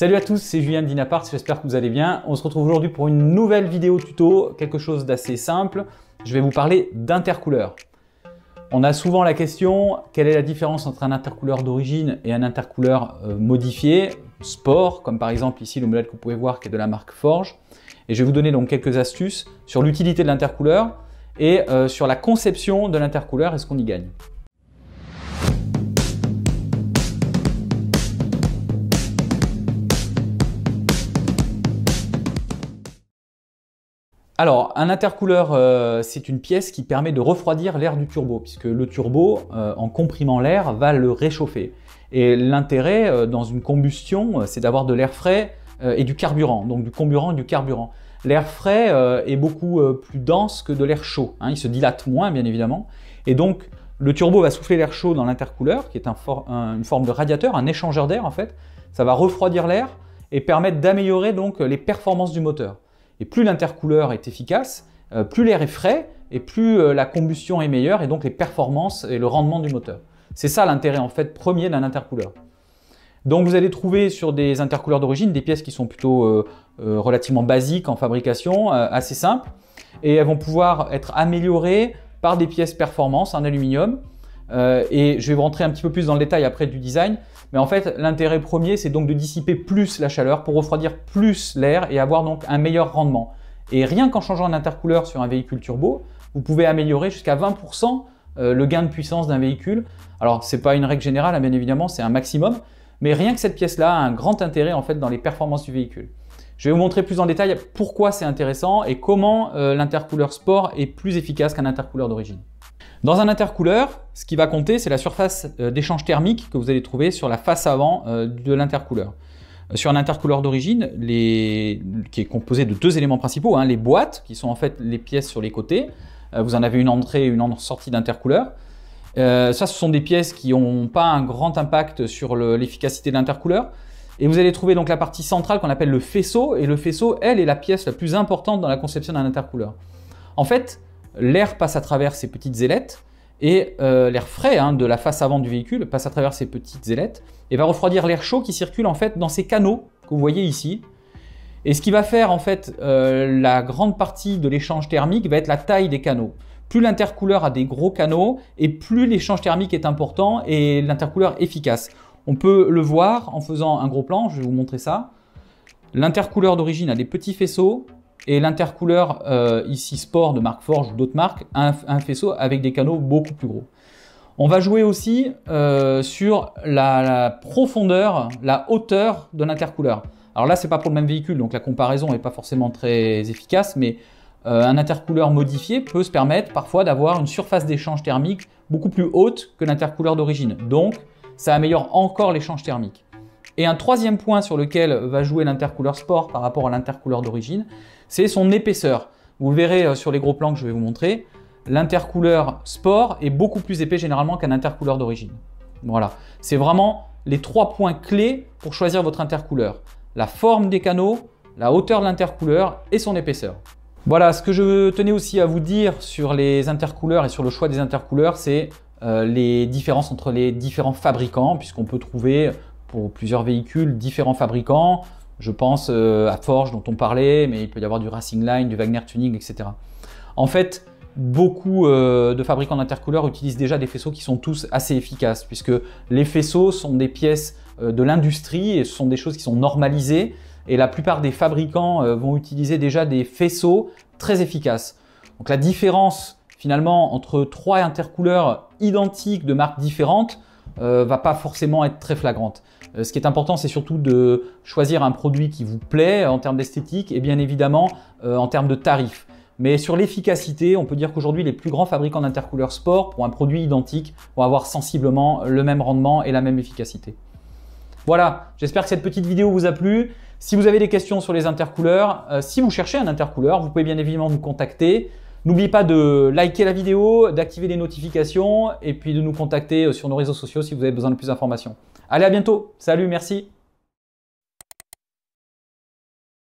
Salut à tous, c'est Julien de Dynapart, j'espère que vous allez bien. On se retrouve aujourd'hui pour une nouvelle vidéo tuto, quelque chose d'assez simple. Je vais vous parler d'intercouleur. On a souvent la question, quelle est la différence entre un intercouleur d'origine et un intercouleur modifié, sport, comme par exemple ici le modèle que vous pouvez voir qui est de la marque Forge. Et je vais vous donner donc quelques astuces sur l'utilité de l'intercouleur et sur la conception de l'intercouleur et ce qu'on y gagne. Alors, un intercouleur, c'est une pièce qui permet de refroidir l'air du turbo, puisque le turbo, en comprimant l'air, va le réchauffer. Et l'intérêt dans une combustion, c'est d'avoir de l'air frais et du carburant, donc du comburant et du carburant. L'air frais est beaucoup plus dense que de l'air chaud, hein, il se dilate moins, bien évidemment. Et donc, le turbo va souffler l'air chaud dans l'intercouleur, qui est une forme de radiateur, un échangeur d'air en fait. Ça va refroidir l'air et permettre d'améliorer donc les performances du moteur. Et plus l'intercouleur est efficace, plus l'air est frais et plus la combustion est meilleure et donc les performances et le rendement du moteur. C'est ça l'intérêt en fait premier d'un intercouleur. Donc vous allez trouver sur des intercouleurs d'origine des pièces qui sont plutôt relativement basiques en fabrication, assez simples, et elles vont pouvoir être améliorées par des pièces performance en aluminium. Et je vais vous rentrer un petit peu plus dans le détail après du design. Mais en fait, l'intérêt premier, c'est donc de dissiper plus la chaleur pour refroidir plus l'air et avoir donc un meilleur rendement. Et rien qu'en changeant un intercouleur sur un véhicule turbo, vous pouvez améliorer jusqu'à 20% le gain de puissance d'un véhicule. Alors, ce n'est pas une règle générale, hein, bien évidemment, c'est un maximum. Mais rien que cette pièce-là a un grand intérêt en fait dans les performances du véhicule. Je vais vous montrer plus en détail pourquoi c'est intéressant et comment l'intercouleur sport est plus efficace qu'un intercouleur d'origine. Dans un intercouleur, ce qui va compter, c'est la surface d'échange thermique que vous allez trouver sur la face avant de l'intercouleur. Sur un intercouleur d'origine, qui est composé de deux éléments principaux, hein, les boîtes, qui sont en fait les pièces sur les côtés. Vous en avez une entrée et une sortie d'intercouleur. Ça, ce sont des pièces qui n'ont pas un grand impact sur l'efficacité de l'intercouleur. Et vous allez trouver donc la partie centrale qu'on appelle le faisceau. Et le faisceau, elle, est la pièce la plus importante dans la conception d'un intercouleur. En fait, l'air passe à travers ces petites ailettes et l'air frais de la face avant du véhicule passe à travers ces petites ailettes et va refroidir l'air chaud qui circule en fait dans ces canaux que vous voyez ici. Et ce qui va faire en fait la grande partie de l'échange thermique va être la taille des canaux. Plus l'intercouleur a des gros canaux et plus l'échange thermique est important et l'intercouleur efficace. On peut le voir en faisant un gros plan, je vais vous montrer ça. L'intercouleur d'origine a des petits faisceaux. Et l'intercouleur ici Sport de marque Forge ou d'autres marques, un faisceau avec des canaux beaucoup plus gros. On va jouer aussi sur la profondeur, la hauteur de l'intercouleur. Alors là, c'est pas pour le même véhicule, donc la comparaison n'est pas forcément très efficace, mais un intercouleur modifié peut se permettre parfois d'avoir une surface d'échange thermique beaucoup plus haute que l'intercouleur d'origine. Donc, ça améliore encore l'échange thermique. Et un troisième point sur lequel va jouer l'intercouleur sport par rapport à l'intercouleur d'origine, c'est son épaisseur. Vous le verrez sur les gros plans que je vais vous montrer. L'intercouleur sport est beaucoup plus épais généralement qu'un intercouleur d'origine. Voilà, c'est vraiment les trois points clés pour choisir votre intercouleur. La forme des canaux, la hauteur de l'intercouleur et son épaisseur. Voilà, ce que je tenais aussi à vous dire sur les intercouleurs et sur le choix des intercouleurs, c'est les différences entre les différents fabricants, puisqu'on peut trouver pour plusieurs véhicules, différents fabricants. Je pense à Forge dont on parlait, mais il peut y avoir du Racing Line, du Wagner Tuning, etc. En fait, beaucoup de fabricants d'intercouleurs utilisent déjà des faisceaux qui sont tous assez efficaces, puisque les faisceaux sont des pièces de l'industrie et ce sont des choses qui sont normalisées. Et la plupart des fabricants vont utiliser déjà des faisceaux très efficaces. Donc la différence finalement entre trois intercouleurs identiques de marques différentes va pas forcément être très flagrante. Ce qui est important, c'est surtout de choisir un produit qui vous plaît en termes d'esthétique et bien évidemment en termes de tarifs. Mais sur l'efficacité, on peut dire qu'aujourd'hui, les plus grands fabricants d'intercouleurs sport, pour un produit identique, vont avoir sensiblement le même rendement et la même efficacité. Voilà, j'espère que cette petite vidéo vous a plu. Si vous avez des questions sur les intercouleurs, si vous cherchez un intercouleur, vous pouvez bien évidemment nous contacter. N'oubliez pas de liker la vidéo, d'activer les notifications et puis de nous contacter sur nos réseaux sociaux si vous avez besoin de plus d'informations. Allez, à bientôt. Salut, merci.